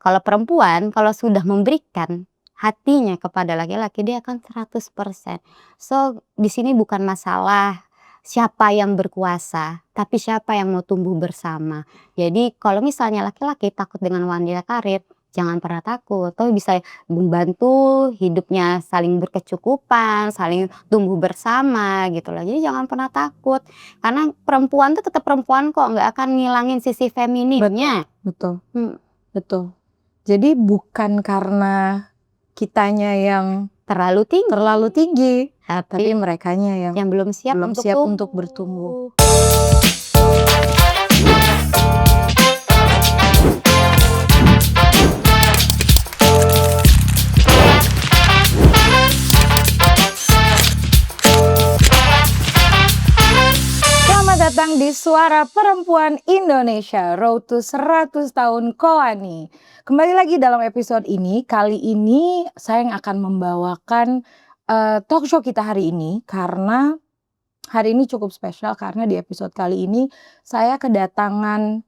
Kalau perempuan, kalau sudah memberikan hatinya kepada laki-laki, dia akan 100%. So, di sini bukan masalah siapa yang berkuasa, tapi siapa yang mau tumbuh bersama. Jadi kalau misalnya laki-laki takut dengan wanita karir, jangan pernah takut. Toh bisa membantu hidupnya saling berkecukupan, saling tumbuh bersama gitu loh. Jadi jangan pernah takut. Karena perempuan tuh tetap perempuan kok, nggak akan ngilangin sisi femininnya. Betul. Betul. Jadi bukan karena kitanya yang Terlalu tinggi, tapi tapi merekanya yang belum siap untuk bertumbuh. Selamat datang di Suara Perempuan Indonesia, Road to 100 tahun Koani. Kembali lagi dalam episode ini. Kali ini saya yang akan membawakan talk show kita hari ini, karena hari ini cukup spesial karena di episode kali ini saya kedatangan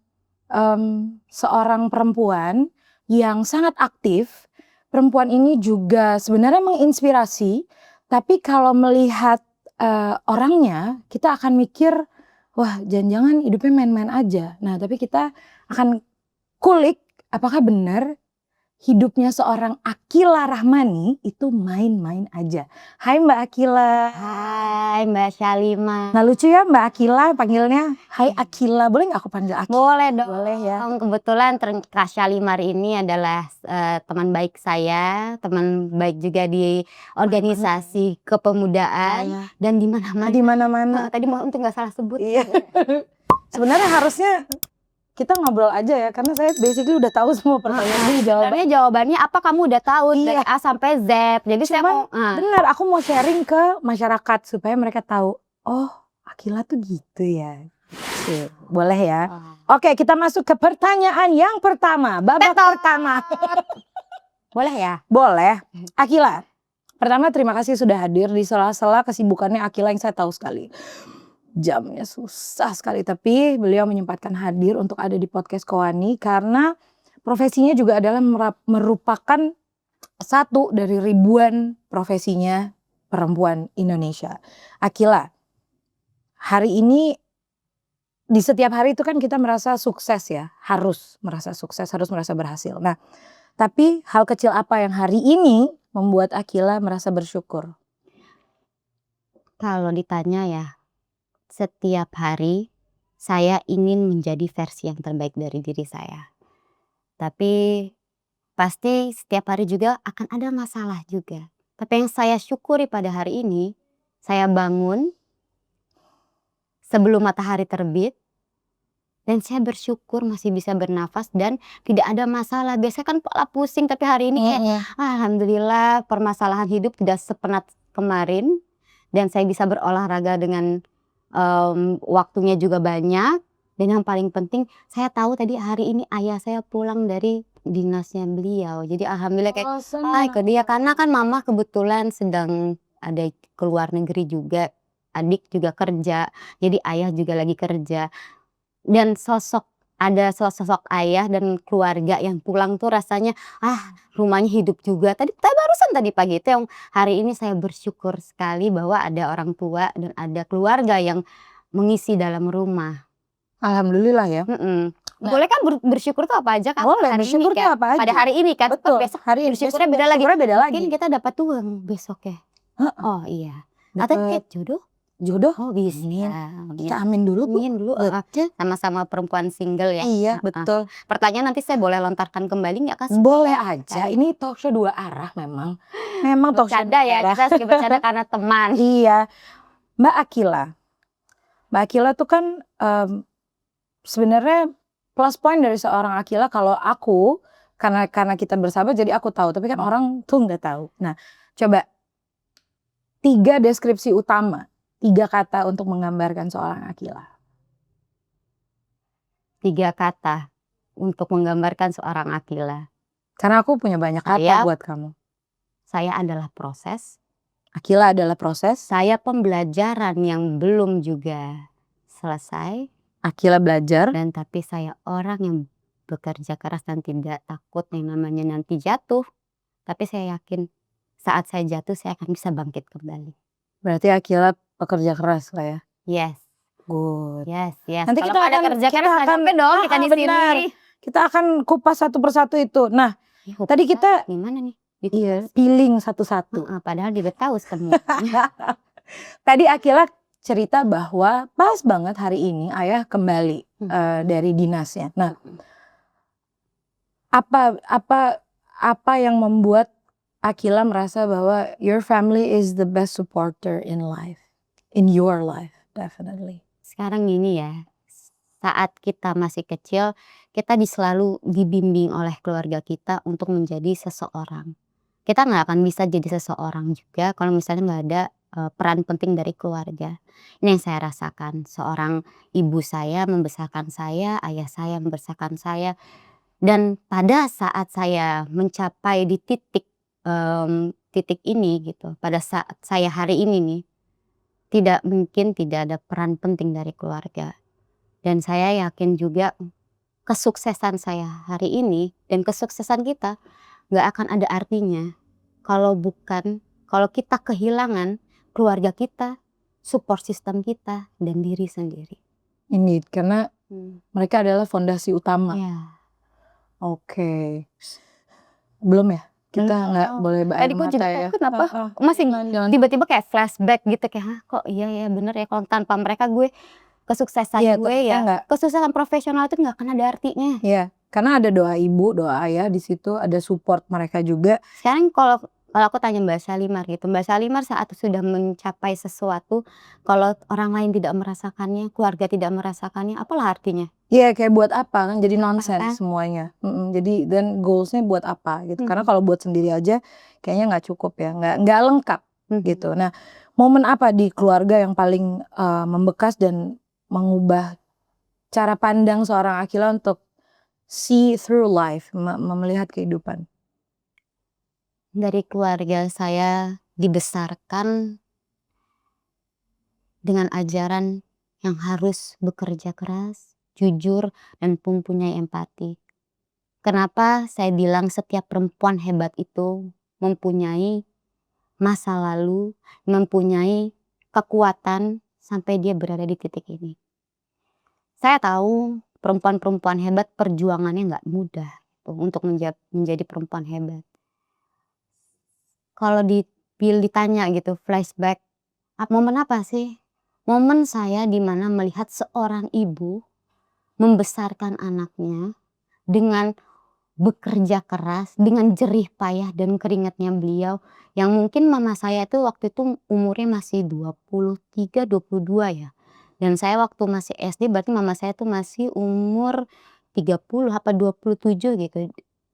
seorang perempuan yang sangat aktif. Perempuan ini juga sebenarnya menginspirasi, tapi kalau melihat orangnya kita akan mikir, wah jangan-jangan hidupnya main-main aja. Nah tapi kita akan kulik apakah benar hidupnya seorang Akila Rahmani itu main-main aja. Hai Mbak Akila. Hai Mbak Syalima. Nah lucu ya Mbak Akila panggilnya. Hai Akila, boleh gak aku panggil Akila? Boleh dong. Boleh ya. Kebetulan Kak Syalima ini adalah teman baik saya, teman baik juga di organisasi kepemudaan dan di mana-mana. Di mana-mana. Tadi mau untuk nggak salah sebut. Iya. Sebenarnya harusnya kita ngobrol aja ya, karena saya basically udah tahu semua pertanyaan jawabannya apa kamu udah tahu dari A sampai Z. Jadi Cuman, benar, aku mau sharing ke masyarakat supaya mereka tahu, oh Akila tuh gitu ya. Boleh ya? Oke, kita masuk ke pertanyaan yang pertama, babak pertama. Boleh ya? Boleh. Akila, pertama terima kasih sudah hadir di sela-sela kesibukannya Akila yang saya tahu sekali. Jamnya susah sekali, tapi beliau menyempatkan hadir untuk ada di podcast Koani karena profesinya juga adalah merupakan satu dari ribuan profesinya perempuan Indonesia. Akila, hari ini di setiap hari itu kan kita merasa sukses ya, harus merasa sukses, harus merasa berhasil. Nah, tapi hal kecil apa yang hari ini membuat Akila merasa bersyukur? Kalau ditanya ya, setiap hari saya ingin menjadi versi yang terbaik dari diri saya. Tapi pasti setiap hari juga akan ada masalah juga. Tapi yang saya syukuri pada hari ini, saya bangun sebelum matahari terbit. Dan saya bersyukur masih bisa bernafas dan tidak ada masalah. Biasanya kan kepala pusing, tapi hari ini alhamdulillah permasalahan hidup tidak sepenat kemarin. Dan saya bisa berolahraga dengan waktunya juga banyak. Dan yang paling penting saya tahu tadi hari ini ayah saya pulang dari dinasnya beliau. Jadi alhamdulillah kayak ke dia. Karena kan mama kebetulan sedang ada keluar negeri juga. Adik juga kerja. Jadi ayah juga lagi kerja. Dan ada sosok ayah dan keluarga yang pulang tuh rasanya rumahnya hidup juga. Barusan tadi pagi itu yang hari ini saya bersyukur sekali bahwa ada orang tua dan ada keluarga yang mengisi dalam rumah. Alhamdulillah ya. Boleh kan bersyukur tuh apa aja kan? Boleh, bersyukur tuh apa aja. Pada hari ini kan. Betul. Besok hari ini bersyukurnya beda lagi. Mungkin kita dapat uang besok ya. Oh iya. Atau kayak jodoh. Oh bisa. Kita amin dulu Bu. Amin dulu. Sama-sama perempuan single ya. Iya betul. Pertanyaan nanti saya boleh lontarkan kembali nggak Kak? Boleh aja. Ini talk show dua arah memang. Memang talk show dua arah. Kita sedikit bercanda karena teman. Iya. Mbak Akila tuh kan sebenarnya plus point dari seorang Akila, kalau aku karena kita bersahabat jadi aku tahu, tapi kan orang tuh nggak tahu. Nah, coba 3 deskripsi utama, 3 kata untuk menggambarkan seorang Akila. 3 kata untuk menggambarkan seorang Akila. Karena aku punya banyak kata buat kamu. Saya adalah proses. Akila adalah proses. Saya pembelajaran yang belum juga selesai. Akila belajar. Dan tapi saya orang yang bekerja keras dan tidak takut yang namanya nanti jatuh. Tapi saya yakin saat saya jatuh saya akan bisa bangkit kembali. Berarti Akila pekerja keras lah ya? Yes. Good. Yes, yes. Nanti Kalau kita nggak ada akan kerja keras nggak nyampe dong kita di sini. benar. Kita akan kupas satu persatu itu. Nah, tadi kita gimana nih? iya, peeling satu-satu. Padahal dia tahu semua. Tadi Akila cerita bahwa pas banget hari ini ayah kembali dari dinasnya. Nah, apa yang membuat Akila merasa bahwa your family is the best supporter in life, in your life, definitely. Sekarang gini ya, saat kita masih kecil, kita selalu dibimbing oleh keluarga kita untuk menjadi seseorang. Kita nggak akan bisa jadi seseorang juga kalau misalnya nggak ada peran penting dari keluarga. Ini yang saya rasakan. Seorang ibu saya membesarkan saya, ayah saya membesarkan saya. Dan pada saat saya mencapai di titik ini gitu, pada saat saya hari ini nih, tidak mungkin tidak ada peran penting dari keluarga. Dan saya yakin juga kesuksesan saya hari ini dan kesuksesan kita nggak akan ada artinya kalau kita kehilangan keluarga kita, support system kita, dan diri sendiri. Indeed, karena mereka adalah fondasi utama. Ya. Oke. Belum ya? Kita nggak boleh air mata ya. Kenapa? Masih tiba-tiba kayak flashback gitu kayak kok iya bener ya kalau tanpa mereka gue kesuksesan gue ya kesuksesan profesional itu nggak akan ada artinya. Iya, karena ada doa ibu, doa ayah di situ, ada support mereka juga. Sekarang kalau aku tanya Mbak Salimar gitu, Mbak Salimar saat sudah mencapai sesuatu, kalau orang lain tidak merasakannya, keluarga tidak merasakannya, apalah artinya? Iya, kayak buat apa kan? Jadi nonsense semuanya. Jadi dan goalsnya buat apa gitu? Karena kalau buat sendiri aja, kayaknya nggak cukup ya, nggak lengkap gitu. Nah, momen apa di keluarga yang paling membekas dan mengubah cara pandang seorang Akila untuk see through life, melihat kehidupan? Dari keluarga saya dibesarkan dengan ajaran yang harus bekerja keras, jujur, dan mempunyai empati. Kenapa saya bilang setiap perempuan hebat itu mempunyai masa lalu, mempunyai kekuatan sampai dia berada di titik ini. Saya tahu perempuan-perempuan hebat perjuangannya nggak mudah untuk menjadi perempuan hebat. Kalau ditanya gitu flashback, momen apa sih? Momen saya dimana melihat seorang ibu membesarkan anaknya dengan bekerja keras, dengan jerih payah dan keringatnya beliau. Yang mungkin mama saya itu waktu itu umurnya masih 23, 22 ya. Dan saya waktu masih SD berarti mama saya tuh masih umur 30 apa 27 gitu.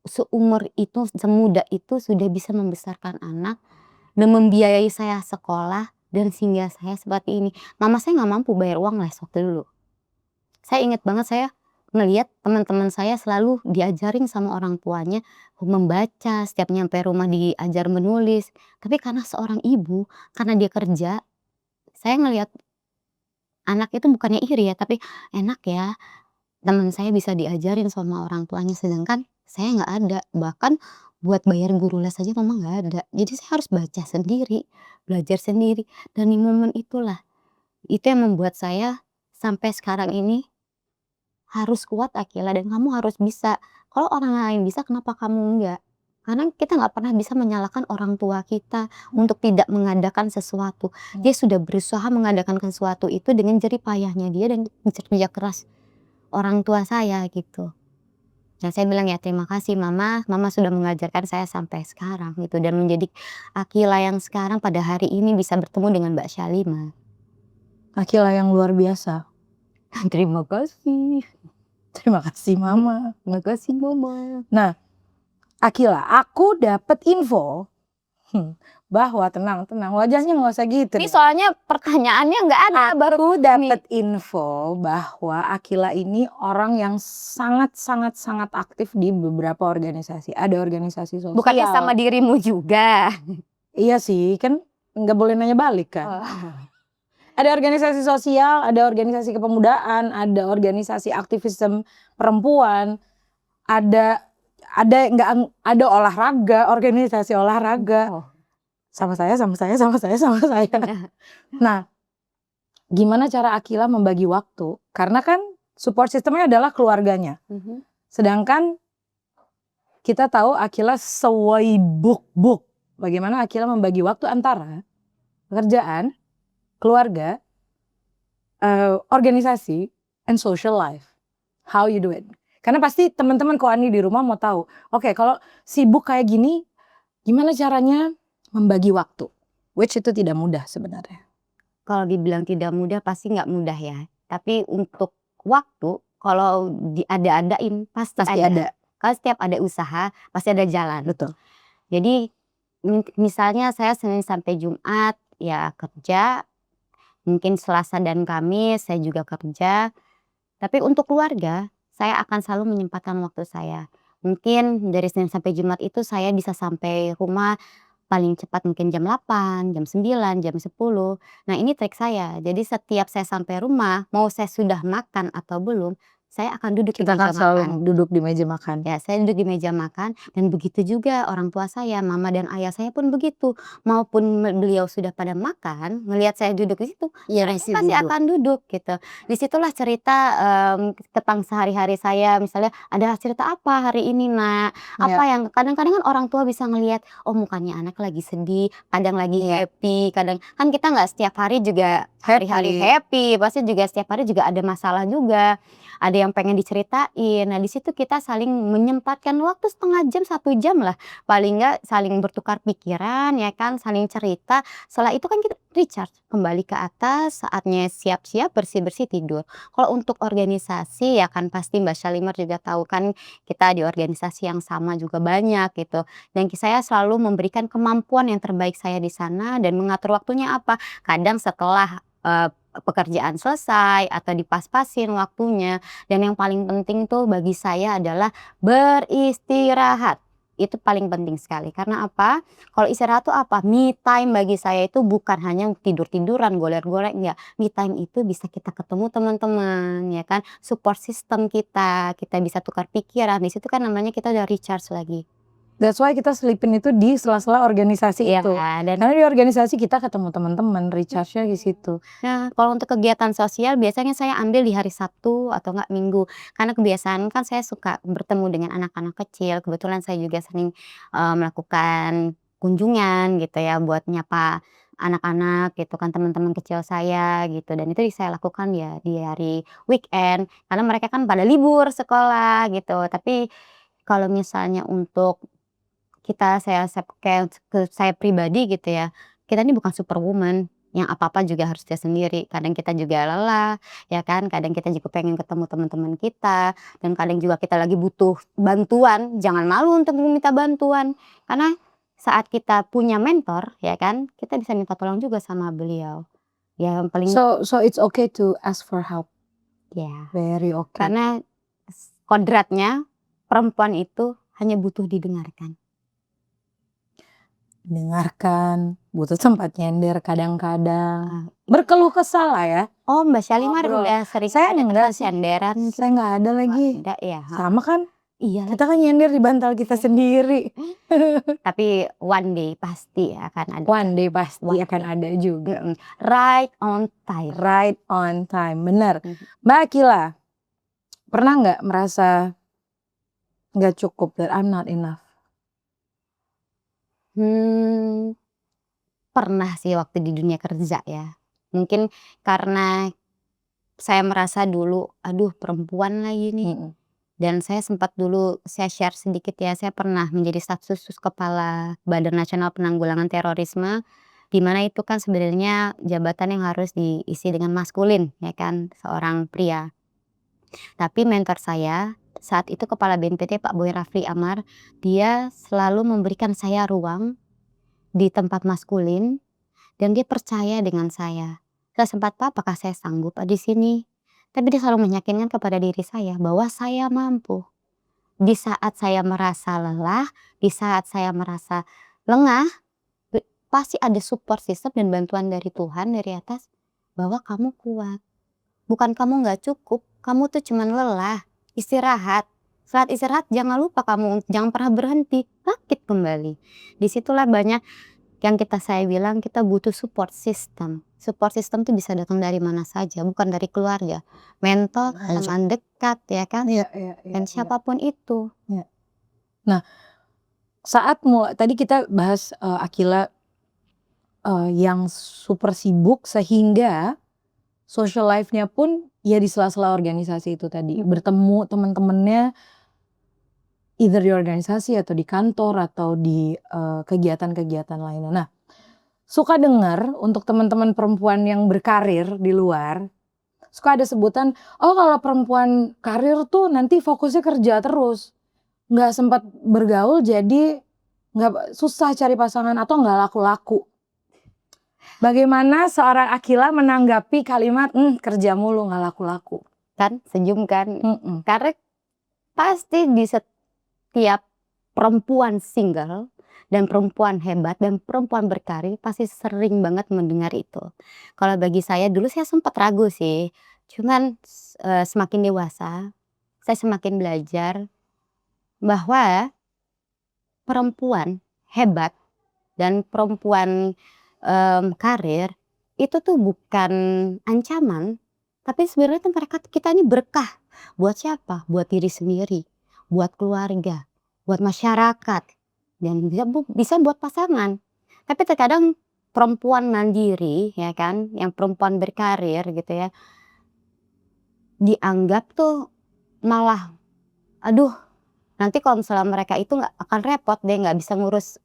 Seumur itu, semuda itu sudah bisa membesarkan anak dan membiayai saya sekolah dan sehingga saya seperti ini. Mama saya nggak mampu bayar uang les waktu dulu. Saya ingat banget saya ngelihat teman-teman saya selalu diajarin sama orang tuanya membaca, setiap nyampe rumah diajar menulis. Tapi karena seorang ibu, karena dia kerja, saya ngelihat anak itu bukannya iri ya, tapi enak ya teman saya bisa diajarin sama orang tuanya sedangkan saya nggak ada. Bahkan buat bayar guru les aja mama nggak ada. Jadi saya harus baca sendiri, belajar sendiri. Dan di momen itulah, itu yang membuat saya sampai sekarang ini harus kuat Akila dan kamu harus bisa. Kalau orang lain bisa kenapa kamu enggak? Karena kita nggak pernah bisa menyalahkan orang tua kita untuk tidak mengadakan sesuatu. Dia sudah berusaha mengadakan sesuatu itu dengan jerih payahnya dia dan kerja keras orang tua saya gitu. Dan saya bilang ya terima kasih mama sudah mengajarkan saya sampai sekarang gitu dan menjadi Akila yang sekarang pada hari ini bisa bertemu dengan Mbak Salimar. Akila yang luar biasa. Terima kasih. Terima kasih mama. Terima kasih mama. Nah, Akila, aku dapat info bahwa tenang wajahnya nggak usah gitu. Ini soalnya pertanyaannya nggak ada. Aku dapat info bahwa Akila ini orang yang sangat aktif di beberapa organisasi. Ada organisasi sosial. Bukannya sama dirimu juga? Iya sih, kan nggak boleh nanya balik kan. Ada organisasi sosial, ada organisasi kepemudaan, ada organisasi aktivisme perempuan. nggak ada olahraga, organisasi olahraga Oh. sama saya. Nah, gimana cara Akila membagi waktu? Karena kan support sistemnya adalah keluarganya. Sedangkan kita tahu Akila sewibuk-buk. Bagaimana Akila membagi waktu antara pekerjaan, keluarga, organisasi, and social life. How you do it? Karena pasti teman-teman Koani di rumah mau tahu. Oke, kalau sibuk kayak gini, gimana caranya membagi waktu? Which itu tidak mudah sebenarnya. Kalau dibilang tidak mudah pasti nggak mudah ya. Tapi untuk waktu kalau diada-adain pasti ada. Kalau setiap ada usaha pasti ada jalan. Betul. Jadi misalnya saya Senin sampai Jumat ya kerja. Mungkin Selasa dan Kamis saya juga kerja. Tapi untuk keluarga saya akan selalu menyempatkan waktu saya. Mungkin dari Senin sampai Jumat itu saya bisa sampai rumah paling cepat mungkin jam 8, jam 9, jam 10. Nah ini trik saya. Jadi setiap saya sampai rumah, mau saya sudah makan atau belum, saya akan duduk di Kita meja kan selalu makan. duduk di meja makan. Ya, saya duduk di meja makan dan begitu juga orang tua saya, mama dan ayah saya pun begitu. Maupun beliau sudah pada makan, melihat saya duduk di situ, Iya, saya pasti akan duduk gitu. Disitulah cerita tentang sehari-hari saya, misalnya ada cerita apa hari ini nak, apa yang kadang-kadang kan orang tua bisa ngelihat, oh mukanya anak lagi sedih, kadang lagi happy, kadang kan kita nggak setiap hari juga hari-hari happy, pasti juga setiap hari juga ada masalah juga. Ada yang pengen diceritain. Nah di situ kita saling menyempatkan waktu setengah jam, 1 jam lah. Paling nggak saling bertukar pikiran ya kan, saling cerita. Setelah itu kan kita recharge, kembali ke atas, saatnya siap-siap, bersih-bersih, tidur. Kalau untuk organisasi ya kan pasti Mbak Shalimar juga tahu kan kita di organisasi yang sama juga banyak gitu. Dan saya selalu memberikan kemampuan yang terbaik saya di sana dan mengatur waktunya apa. Kadang setelah pekerjaan selesai atau dipas-pasin waktunya. Dan yang paling penting tuh bagi saya adalah beristirahat. Itu paling penting sekali. Karena apa? Kalau istirahat tuh apa? Me time bagi saya itu bukan hanya tidur-tiduran, goler-goler, enggak. Me time itu bisa kita ketemu teman-teman, ya kan? Support system kita bisa tukar pikiran. Di situ kan namanya kita udah recharge lagi. That's why kita selipin itu di sela-sela organisasi itu. Dan Karena di organisasi kita ketemu teman-teman, recharge-nya di situ. Nah, kalau untuk kegiatan sosial biasanya saya ambil di hari Sabtu atau enggak Minggu. Karena kebiasaan kan saya suka bertemu dengan anak-anak kecil. Kebetulan saya juga sering melakukan kunjungan gitu ya buat nyapa anak-anak gitu kan, teman-teman kecil saya gitu. Dan itu saya lakukan ya di hari weekend karena mereka kan pada libur sekolah gitu. Tapi kalau misalnya untuk kayak ke saya pribadi gitu ya, kita ini bukan superwoman yang apa-apa juga harus dia sendiri. Kadang kita juga lelah, ya kan, kadang kita juga pengen ketemu teman-teman kita, dan kadang juga kita lagi butuh bantuan, jangan malu untuk meminta bantuan. Karena saat kita punya mentor, ya kan, kita bisa minta tolong juga sama beliau. Ya yang paling So it's okay to ask for help. ya, Very okay. karena kodratnya perempuan itu hanya butuh didengarkan. Dengarkan, butuh tempat nyender kadang-kadang. Berkeluh kesah lah ya. Oh Mbak Shalimar udah sering Saya ada enggak tempat sih. senderan gitu? Saya nggak ada lagi. Enggak ya? Sama kan? Iya Kita kan nyender di bantal kita sendiri. Tapi one day pasti akan ada. One day pasti akan ada juga. Right on time. Right on time, benar. Mbak Akila, pernah nggak merasa nggak cukup, that I'm not enough? Pernah sih waktu di dunia kerja ya. Mungkin karena saya merasa dulu, aduh perempuan lagi nih. Dan saya sempat dulu, saya share sedikit ya, saya pernah menjadi staf khusus kepala Badan Nasional Penanggulangan Terorisme. Di mana itu kan sebenarnya jabatan yang harus diisi dengan maskulin, ya kan, seorang pria. Tapi mentor saya saat itu kepala BNPT Pak Boy Rafli Amar, dia selalu memberikan saya ruang di tempat maskulin dan dia percaya dengan saya. Saya sempat, Pak, apakah saya sanggup di sini? Tapi dia selalu meyakinkan kepada diri saya bahwa saya mampu. Di saat saya merasa lelah, di saat saya merasa lengah, pasti ada support system dan bantuan dari Tuhan dari atas bahwa kamu kuat. Bukan kamu nggak cukup, kamu tuh cuman lelah, istirahat. Saat istirahat jangan lupa kamu jangan pernah berhenti, bangkit kembali. Disitulah banyak yang saya bilang kita butuh support system. Support system itu bisa datang dari mana saja, bukan dari keluarga, mentor, teman dekat ya kan, Iya iya iya dan iya. siapapun itu. Iya. Nah, saat tadi kita bahas, Akila, yang super sibuk sehingga social life-nya pun ya di sela-sela organisasi itu tadi, bertemu teman-temannya either di organisasi atau di kantor atau di, kegiatan-kegiatan lainnya. Nah, suka dengar untuk teman-teman perempuan yang berkarir di luar, suka ada sebutan, "Oh kalau perempuan karir tuh nanti fokusnya kerja terus, nggak sempat bergaul jadi nggak susah cari pasangan atau nggak laku-laku." Bagaimana seorang Akila menanggapi kalimat, kerja mulu nggak laku-laku? Kan senyum kan, Mhm. karena pasti di setiap perempuan single dan perempuan hebat dan perempuan berkarir pasti sering banget mendengar itu. Kalau bagi saya dulu saya sempat ragu sih, cuman semakin dewasa saya semakin belajar bahwa perempuan hebat dan perempuan, karir itu tuh bukan ancaman, tapi sebenarnya tuh kita ini berkah. Buat siapa? Buat diri sendiri, buat keluarga, buat masyarakat, dan bisa buat pasangan. Tapi terkadang perempuan mandiri ya kan, yang perempuan berkarir gitu ya, dianggap tuh malah, aduh nanti kalau misalnya mereka itu nggak akan repot deh, nggak bisa ngurus,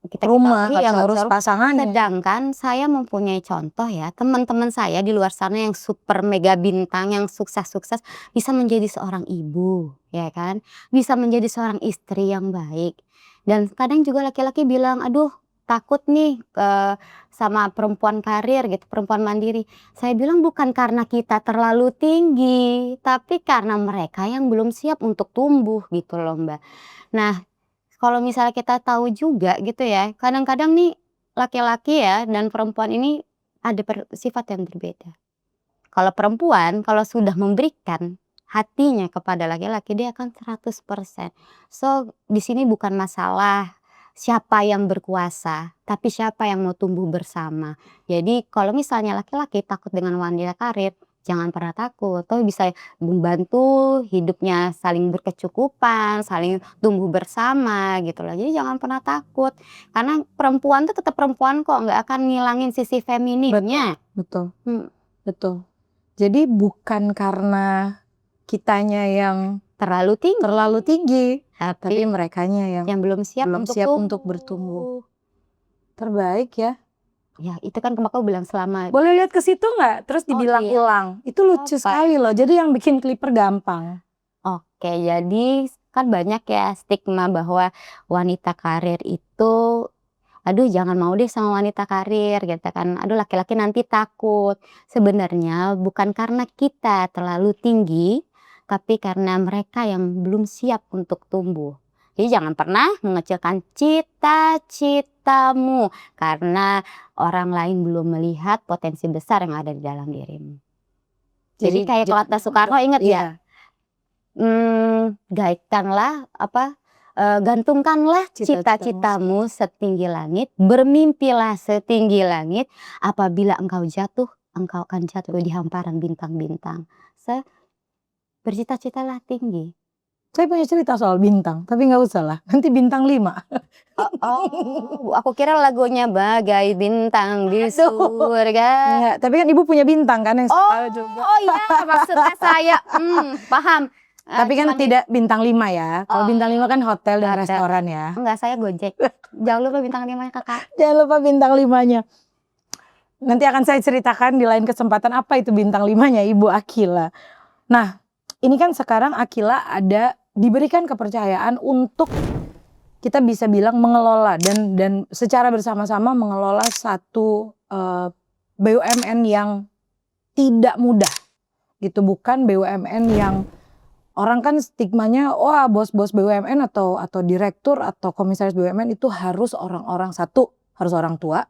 Rumah, nggak iya bisa nggak bisa ngurus pasangannya. sedangkan saya mempunyai contoh ya, teman-teman saya di luar sana yang super mega bintang, yang sukses-sukses, bisa menjadi seorang ibu, ya kan, bisa menjadi seorang istri yang baik. Dan kadang juga laki-laki bilang, "Aduh takut nih, sama perempuan karir gitu, perempuan mandiri." Saya bilang bukan karena kita terlalu tinggi, tapi karena mereka yang belum siap untuk tumbuh gitu loh, Mbak. Nah, kalau misalnya kita tahu juga gitu ya, kadang-kadang nih laki-laki ya dan perempuan ini ada sifat yang berbeda. Kalau perempuan, kalau sudah memberikan hatinya kepada laki-laki, dia akan 100%. So, di sini bukan masalah siapa yang berkuasa, tapi siapa yang mau tumbuh bersama. Jadi kalau misalnya laki-laki takut dengan wanita karir, jangan pernah takut. Toh bisa membantu hidupnya saling berkecukupan, saling tumbuh bersama gitu loh. Jadi jangan pernah takut. Karena perempuan tuh tetap perempuan kok, nggak akan ngilangin sisi femininnya. Betul, Hmm. betul. Jadi bukan karena kitanya yang Terlalu tinggi, tapi tapi merekanya yang belum siap belum untuk siap tumbuh. untuk bertumbuh. Terbaik ya. Ya itu kan makanya aku bilang selama Boleh lihat ke situ nggak? Terus dibilang iya. ulang. Itu lucu Apa? sekali loh. Jadi yang bikin clipper gampang. Oke, jadi kan banyak ya stigma bahwa wanita karir itu, aduh jangan mau deh sama wanita karir gitu kan, aduh laki-laki nanti takut. Sebenarnya bukan karena kita terlalu tinggi, tapi karena mereka yang belum siap untuk tumbuh. Jadi jangan pernah mengecilkan cita-citamu karena orang lain belum melihat potensi besar yang ada di dalam dirimu. Jadi kayak kata Soekarno, ingat ya? Gaitkanlah gantungkanlah cita-citamu setinggi langit, bermimpilah setinggi langit, apabila engkau jatuh, engkau akan jatuh di hamparan bintang-bintang. Bercita-citalah tinggi. Saya punya cerita soal bintang, tapi nggak usah lah. Nanti bintang 5. Oh, aku kira lagunya Bagai Bintang di Surga. Enggak, tapi kan ibu punya bintang kan yang suka juga. Oh iya, maksudnya saya, paham. Tapi kan tidak bintang 5 ya. Kalau bintang 5 kan hotel dan restoran ya. Enggak, saya Gojek. Jangan lupa bintang 5-nya kakak. Jangan lupa bintang 5-nya. Nanti akan saya ceritakan di lain kesempatan apa itu bintang 5-nya Ibu Akila. Nah, ini kan sekarang Akila diberikan kepercayaan untuk kita bisa bilang mengelola dan secara bersama-sama mengelola satu BUMN yang tidak mudah gitu, bukan BUMN yang orang kan stigmanya wah bos-bos BUMN atau direktur atau komisaris BUMN itu harus orang-orang, satu harus orang tua,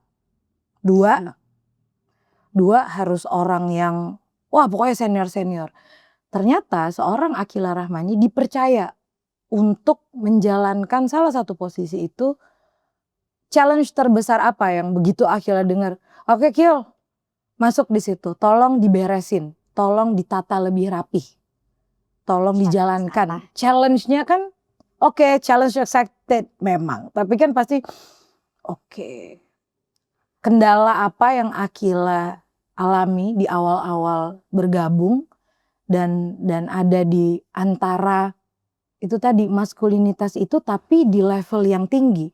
dua harus orang yang wah pokoknya senior. ternyata seorang Akila Rahmani dipercaya untuk menjalankan salah satu posisi itu. Challenge terbesar apa yang begitu Akila dengar? Oke Kil, masuk di situ. Tolong diberesin, tolong ditata lebih rapih, tolong dijalankan. Challenge-nya kan oke, challenge accepted memang. Tapi kan pasti oke. Kendala apa yang Akila alami di awal-awal bergabung dan ada di antara itu tadi maskulinitas itu tapi di level yang tinggi.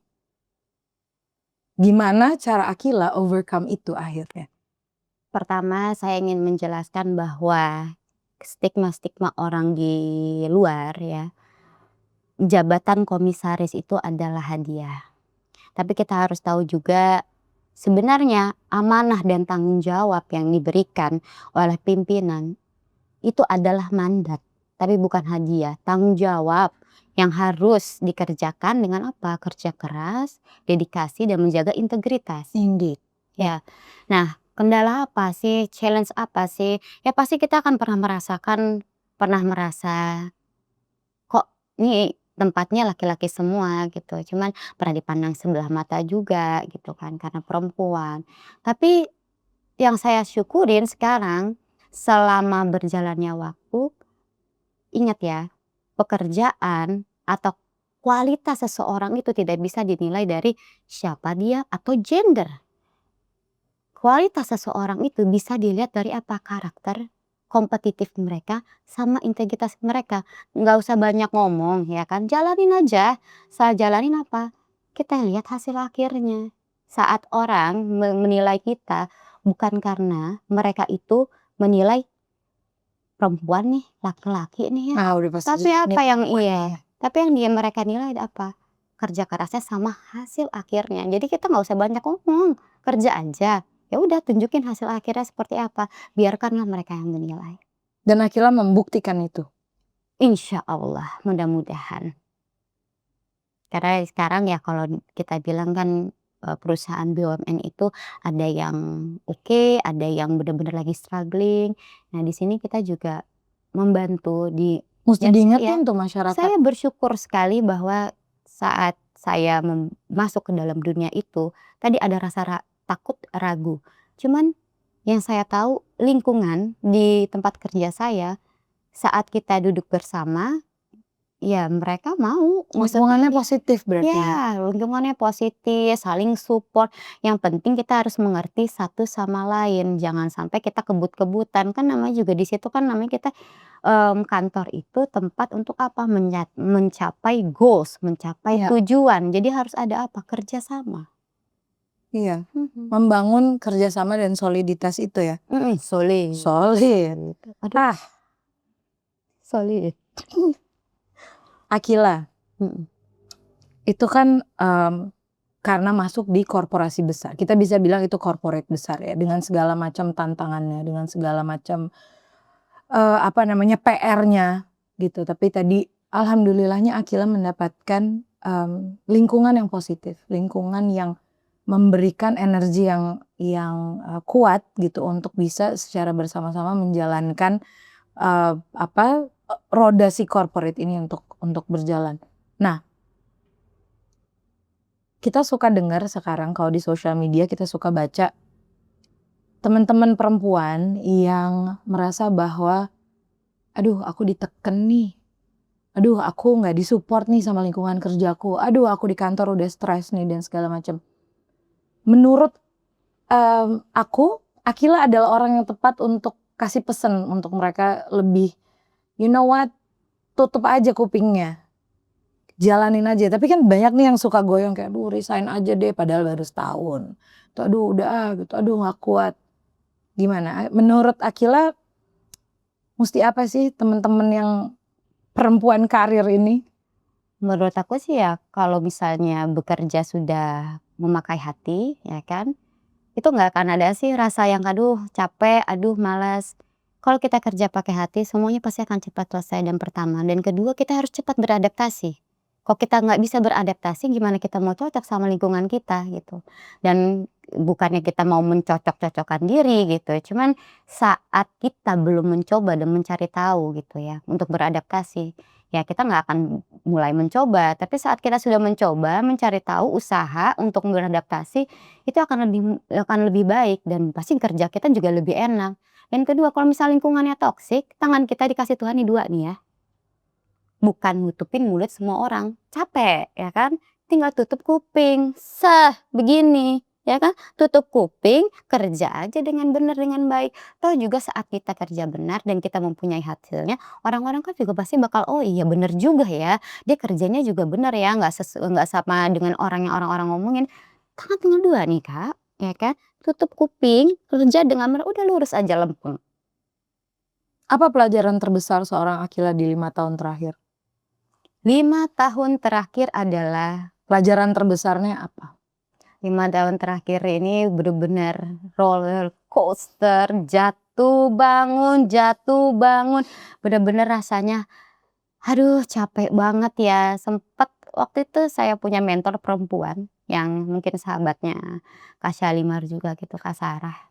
Gimana cara Akila overcome itu akhirnya? Pertama saya ingin menjelaskan bahwa stigma-stigma orang di luar ya, jabatan komisaris itu adalah hadiah. Tapi kita harus tahu juga sebenarnya amanah dan tanggung jawab yang diberikan oleh pimpinan itu adalah mandat, tapi bukan hadiah. Tanggung jawab yang harus dikerjakan dengan apa? Kerja keras, dedikasi dan menjaga integritas. Indeed. Ya. Nah, kendala apa sih? Challenge apa sih? Ya pasti kita akan pernah merasa kok nih tempatnya laki-laki semua gitu. Cuman pernah dipandang sebelah mata juga gitu kan karena perempuan. Tapi yang saya syukurin sekarang selama berjalannya waktu, ingat ya, pekerjaan atau kualitas seseorang itu tidak bisa dinilai dari siapa dia atau gender. Kualitas seseorang itu bisa dilihat dari apa? Karakter, kompetitif mereka, sama integritas mereka. Nggak usah banyak ngomong ya kan, jalanin aja. Saat jalanin apa? Kita lihat hasil akhirnya. Saat orang menilai kita bukan karena mereka itu menilai perempuan nih, laki-laki nih ya. Udah pasti Tapi apa yang perempuan ya. tapi yang mereka nilai apa? Kerja kerasnya sama hasil akhirnya. Jadi kita nggak usah banyak ngomong, kerja aja. Ya udah tunjukin hasil akhirnya seperti apa. Biarkanlah mereka yang menilai. Dan Akila membuktikan itu. Insya Allah, mudah-mudahan. Karena sekarang ya kalau kita bilang kan perusahaan BUMN itu ada yang oke, ada yang benar-benar lagi struggling. Nah di sini kita juga membantu di. Mesti Dan diingetin tuh masyarakat. saya bersyukur sekali bahwa saat saya masuk ke dalam dunia itu, tadi ada rasa takut, ragu. Cuman yang saya tahu lingkungan di tempat kerja saya, saat kita duduk bersama, ya mereka mau. Lingkungannya positif berarti ya? Ya, lingkungannya positif, saling support. Yang penting kita harus mengerti satu sama lain. Jangan sampai kita kebut-kebutan. Kan namanya juga di situ kan namanya kita kantor itu tempat untuk apa? Mencapai goals, mencapai Iya. tujuan. Jadi harus ada apa? Kerjasama. Iya. Membangun kerjasama dan soliditas itu ya. Solid. Solid. Aduh, solid. Akila, itu kan karena masuk di korporasi besar. Kita bisa bilang itu corporate besar ya, dengan segala macam tantangannya, dengan segala macam PR-nya gitu. Tapi tadi alhamdulillahnya Akila mendapatkan lingkungan yang positif, lingkungan yang memberikan energi yang kuat gitu untuk bisa secara bersama-sama menjalankan roda si corporate ini untuk berjalan. Nah, kita suka dengar sekarang kalau di sosial media kita suka baca teman-teman perempuan yang merasa bahwa aduh aku diteken nih, aduh aku nggak disupport nih sama lingkungan kerjaku, aduh aku di kantor udah stres nih dan segala macam. Menurut aku, Akila adalah orang yang tepat untuk kasih pesan untuk mereka lebih, you know what, tutup aja kupingnya, jalanin aja. Tapi kan banyak nih yang suka goyang kayak aduh resign aja deh padahal baru setahun. Tuh, aduh udah gitu, aduh gak kuat. Gimana? Menurut Akila mesti apa sih teman-teman yang perempuan karir ini? Menurut aku sih ya kalau misalnya bekerja sudah memakai hati ya kan, itu nggak akan ada sih rasa yang aduh capek, aduh malas. Kalau kita kerja pakai hati semuanya pasti akan cepat selesai dan pertama. Dan kedua kita harus cepat beradaptasi. Kalau kita nggak bisa beradaptasi gimana kita mau cocok sama lingkungan kita gitu. Dan bukannya kita mau mencocok-cocokkan diri gitu, cuman saat kita belum mencoba dan mencari tahu gitu ya, untuk beradaptasi, ya kita nggak akan mulai mencoba. Tapi saat kita sudah mencoba, mencari tahu, usaha untuk beradaptasi, itu akan lebih baik dan pasti kerja kita juga lebih enak. Dan kedua, kalau misal lingkungannya toksik, tangan kita dikasih Tuhan nih 2 nih ya, bukan nutupin mulut semua orang, capek ya kan, tinggal tutup kuping, begini ya kan, tutup kuping, kerja aja dengan benar, dengan baik. Toh juga saat kita kerja benar dan kita mempunyai hasilnya, orang-orang kan juga pasti bakal, "Oh iya bener juga ya, dia kerjanya juga benar ya, nggak sama dengan orang yang orang-orang ngomongin." Tangan tinggal 2 nih Kak, ya kan, tutup kuping, kerja dengan benar, udah lurus aja lempeng. Apa pelajaran terbesar seorang Akila di 5 tahun terakhir? 5 tahun terakhir adalah Pelajaran terbesarnya apa? 5 tahun terakhir ini bener-bener roller coaster, jatuh bangun, bener-bener rasanya, aduh capek banget ya. Sempet waktu itu saya punya mentor perempuan yang mungkin sahabatnya Kak Syalimar juga gitu, Kak Sarah.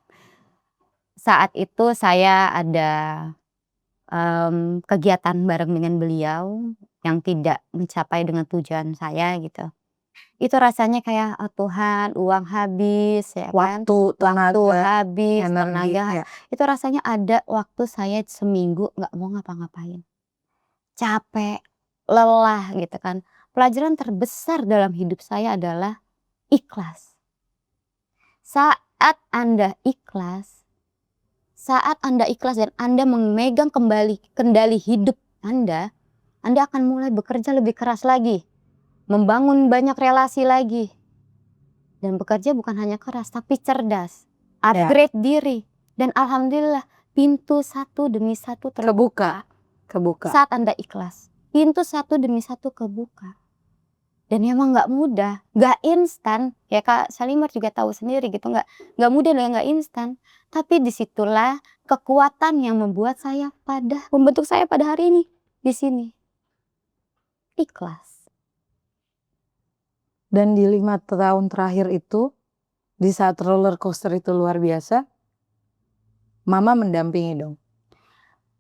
Saat itu saya ada, kegiatan bareng dengan beliau yang tidak mencapai dengan tujuan saya gitu. Itu rasanya kayak, "Oh Tuhan, uang habis," ya kan, Waktu, waktu tenaga, habis, energi, tenaga, ya. itu rasanya ada waktu saya seminggu nggak mau ngapa-ngapain. Capek, lelah gitu kan. Pelajaran terbesar dalam hidup saya adalah ikhlas. Saat Anda ikhlas, saat Anda ikhlas dan Anda memegang kembali kendali hidup Anda akan mulai bekerja lebih keras lagi, membangun banyak relasi lagi. Dan bekerja bukan hanya keras, tapi cerdas, Ya. upgrade diri, dan alhamdulillah pintu satu demi satu terbuka Kebuka. saat Anda ikhlas. Pintu satu demi satu kebuka. Dan emang nggak mudah, nggak instan. Ya Kak Salimar juga tahu sendiri gitu, nggak mudah dan nggak instan. Tapi disitulah kekuatan yang membuat membentuk saya pada hari ini di sini. Ikhlas. Dan di 5 tahun terakhir itu, di saat roller coaster itu luar biasa, Mama mendampingi dong?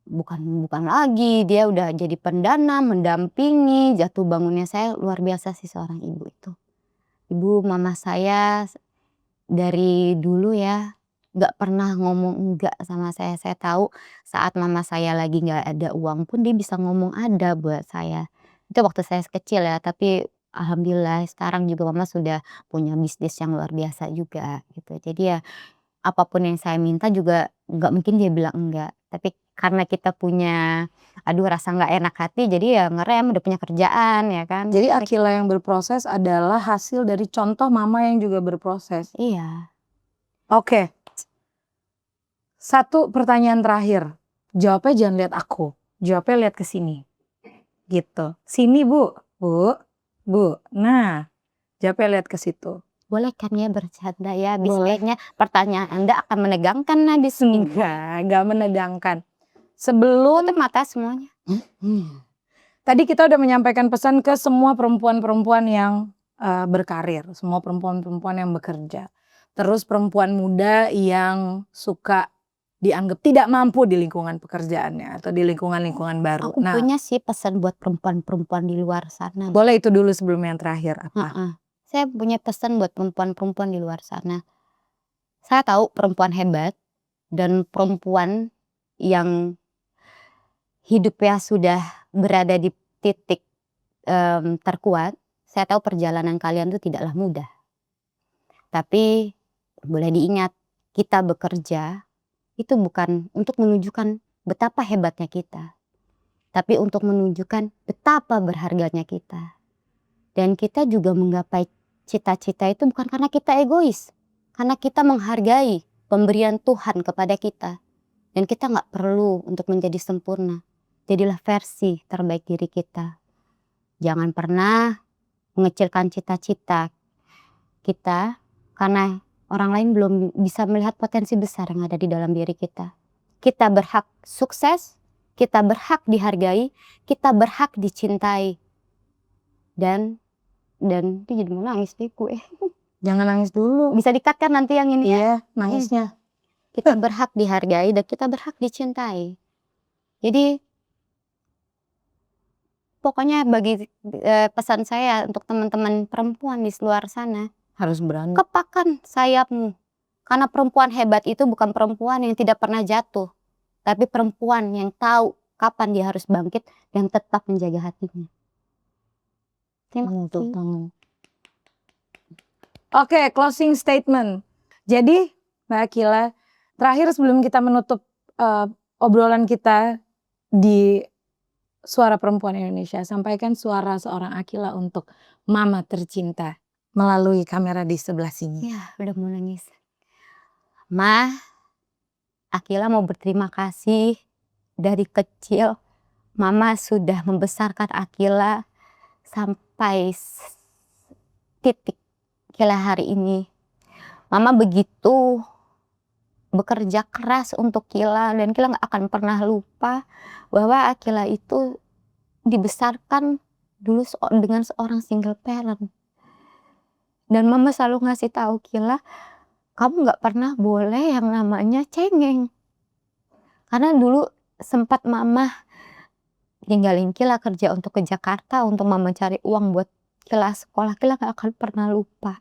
Bukan lagi, dia udah jadi pendana, mendampingi, jatuh bangunnya saya luar biasa sih seorang ibu itu. Ibu mama saya dari dulu ya, nggak pernah ngomong enggak sama saya. Saya tahu saat mama saya lagi nggak ada uang pun dia bisa ngomong ada buat saya. Itu waktu saya kecil ya, tapi alhamdulillah sekarang juga mama sudah punya bisnis yang luar biasa juga gitu. Jadi ya apapun yang saya minta juga nggak mungkin dia bilang enggak. Tapi karena kita punya, aduh rasa nggak enak hati jadi ya ngerem, udah punya kerjaan ya kan. Jadi Akila yang berproses adalah hasil dari contoh Mama yang juga berproses? Iya. Oke. 1 pertanyaan terakhir, jawabnya jangan lihat aku, jawabnya lihat ke sini, gitu. "Sini Bu, Bu, Bu." Nah, jawabnya lihat ke situ. Boleh kan ya bercanda ya? Boleh. Biasanya pertanyaan Anda akan menegangkan nah di sini. Enggak menegangkan. Sebelum Tutup mata semuanya. tadi kita udah menyampaikan pesan ke semua perempuan-perempuan yang berkarir, semua perempuan-perempuan yang bekerja. Terus perempuan muda yang suka dianggap tidak mampu di lingkungan pekerjaannya atau di lingkungan-lingkungan baru. Aku Nah, punya sih pesan buat perempuan-perempuan di luar sana. boleh itu dulu sebelum yang terakhir apa? Heeh. Saya punya pesan buat perempuan-perempuan di luar sana. Saya tahu perempuan hebat dan perempuan yang hidupnya sudah berada di titik terkuat. Saya tahu perjalanan kalian itu tidaklah mudah. Tapi boleh diingat, kita bekerja itu bukan untuk menunjukkan betapa hebatnya kita, tapi untuk menunjukkan betapa berharganya kita. Dan kita juga menggapai cita-cita itu bukan karena kita egois, karena kita menghargai pemberian Tuhan kepada kita. Dan kita nggak perlu untuk menjadi sempurna. Jadilah versi terbaik diri kita. Jangan pernah mengecilkan cita-cita kita karena orang lain belum bisa melihat potensi besar yang ada di dalam diri kita. Kita berhak sukses, kita berhak dihargai, kita berhak dicintai. Dan itu jadi mau nangis deh gue. Jangan nangis dulu. Bisa di-cut kan nanti yang ini ya? Iya, nangisnya. Kita berhak dihargai dan kita berhak dicintai. Jadi pokoknya bagi pesan saya untuk teman-teman perempuan di luar sana, Harus berani. kepakkan sayapmu. Karena perempuan hebat itu bukan perempuan yang tidak pernah jatuh, tapi perempuan yang tahu kapan dia harus bangkit dan tetap menjaga hatinya. Terima Untuk kasih. tangan. Oke, closing statement. Jadi Mbak Akila, terakhir sebelum kita menutup obrolan kita di Suara Perempuan Indonesia, sampaikan suara seorang Akila untuk mama tercinta melalui kamera di sebelah sini. Ya, udah mau nangis. Ma, Akila mau berterima kasih. Dari kecil mama sudah membesarkan Akila sampai titik Akila hari ini. Mama begitu bekerja keras untuk Kila dan Kila gak akan pernah lupa bahwa Akila itu dibesarkan dulu dengan seorang single parent. Dan mama selalu ngasih tahu Kila, kamu gak pernah boleh yang namanya cengeng. Karena dulu sempat mama tinggalin Kila kerja untuk ke Jakarta untuk mama cari uang buat Kila sekolah. Kila gak akan pernah lupa.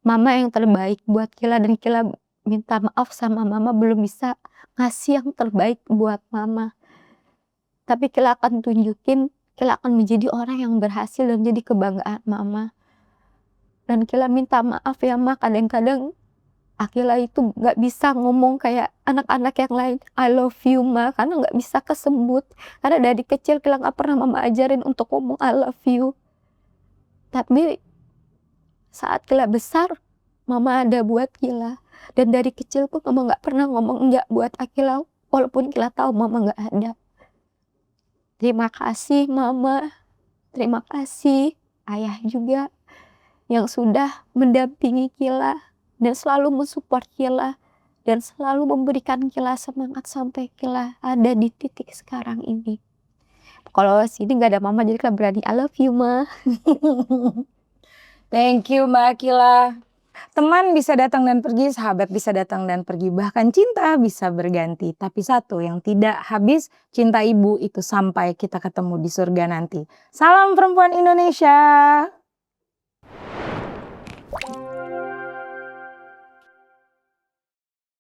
Mama yang terbaik buat Kila dan Kila minta maaf sama mama belum bisa ngasih yang terbaik buat mama. Tapi Kila akan tunjukin, Kila akan menjadi orang yang berhasil dan jadi kebanggaan mama. Dan Kila minta maaf ya Ma, kadang-kadang Akila itu gak bisa ngomong kayak anak-anak yang lain, I love you Ma, karena gak bisa kesebut. Karena dari kecil Kila gak pernah mama ajarin untuk ngomong I love you. Tapi saat Kila besar, mama ada buat Kila. Dan dari kecil pun mama gak pernah ngomong enggak buat Akila, walaupun Kila tahu mama gak ada. Terima kasih mama, terima kasih ayah juga yang sudah mendampingi Kila dan selalu mensupport Kila dan selalu memberikan Kila semangat sampai Kila ada di titik sekarang ini. Kalau sini gak ada mama jadi Kila berani I love you Ma. Thank you Mbak Akila. Teman bisa datang dan pergi, sahabat bisa datang dan pergi, bahkan cinta bisa berganti. Tapi satu yang tidak habis, cinta ibu itu sampai kita ketemu di surga nanti. Salam Perempuan Indonesia.